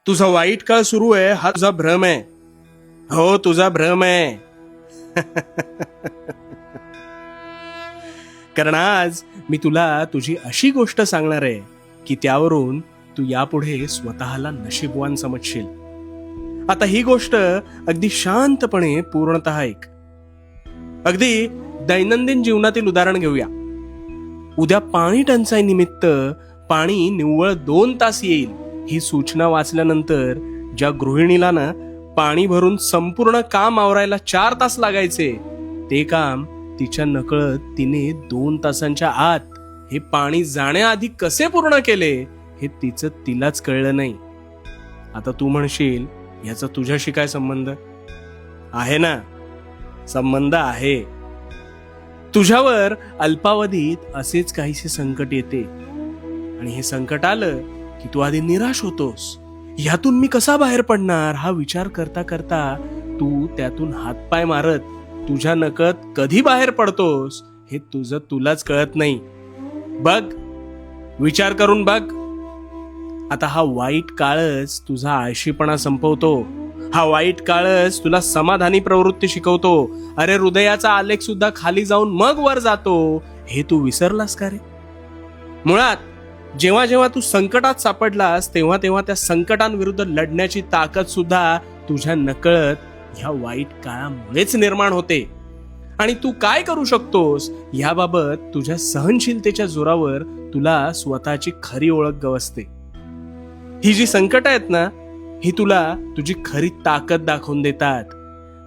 तुझा वाईट काळ सुरू आहे हा तुझा भ्रम आहे. हो, तुझा भ्रम आहे. कारण आज मी तुला तुझी अशी गोष्ट सांगणार आहे की त्यावरून तू यापुढे स्वतःला नशीबवान समजशील. आता ही गोष्ट अगदी शांतपणे पूर्णतः ऐक. अगदी दैनंदिन जीवनातील उदाहरण घेऊया. उद्या पाणी टंचाई निमित्त पाणी निव्वळ 2 तास येईल ही सूचना वाचल्यानंतर ज्या गृहिणीला ना पाणी भरून संपूर्ण काम आवरायला 4 तास लागायचे, ते काम तिच्या नकळत तिने 2 तासांच्या आत हे पाणी जाण्याआधी कसे पूर्ण केले हे तिचं तिलाच कळलं नाही. आता तू म्हणशील, याचा तुझ्याशी काय संबंध आहे? ना, संबंध आहे. तुझ्यावर अल्पावधीत असेच काहीसे संकट येते आणि हे संकट आलं की तू आधी निराश होतोस. ह्यातून मी कसा बाहेर पडणार हा विचार करता करता तू त्यातून हातपाय मारत तुझ्या नकळत कधी बाहेर पडतोस हे तुझं तुलाच कळत नाही. बघ, विचार करून बघ. आता हा वाईट काळच तुझा आळशीपणा संपवतो. हा वाईट काळच तुला समाधानी प्रवृत्ती शिकवतो. अरे, हृदयाचा आलेख सुद्धा खाली जाऊन मग वर जातो हे तू विसरलास का रे? मुळात जेव्हा जेव्हा तू संकटात सापडलास तेव्हा तेव्हा त्या संकटांविरुद्ध लढण्याची ताकद सुद्धा तुझ्या नकळत ह्या वाईट काळामुळेच निर्माण होते. आणि तू काय करू शकतोस याबाबत तुझ्या सहनशीलतेच्या जोरावर तुला स्वतःची खरी ओळख गवसते. ही जी संकट आहेत ना, ही तुला तुझी खरी ताकद दाखवून देतात.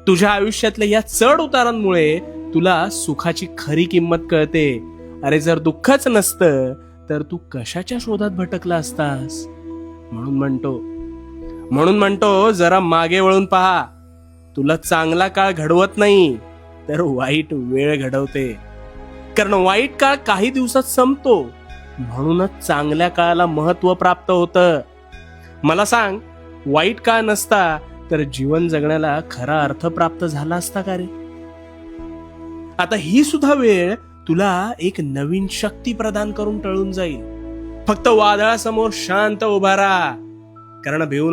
तुझ्या आयुष्यातल्या या चढ उतारांमुळे तुला सुखाची खरी किंमत कळते. अरे, जर दुःखच नसतं तर तू कशाच्या शोधात भटकला असतास? म्हणून म्हणतो जरा मागे वळून पहा. तुला चांगला काळ घडवत नाही तर वाईट वेळ घडवते. कारण वाईट काळ काही दिवसात संपतो, म्हणूनच चांगल्या काळाला महत्व प्राप्त होतं. मला सांग, वाईट काळ नसता तर जीवन जगण्याला खरा अर्थ प्राप्त झाला असता का रे? आता ही सुद्धा वेळ तुला एक नवीन शक्ती प्रदान करून टळून जाईल. फक्त वादळासमोर शांत उभा राहा. कारण भिवू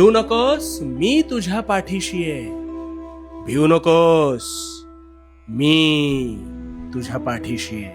नकोस, मी तुझ्या पाठीशी आहे. भिवू नकोस, मी तुझ्या पाठीशी आहे.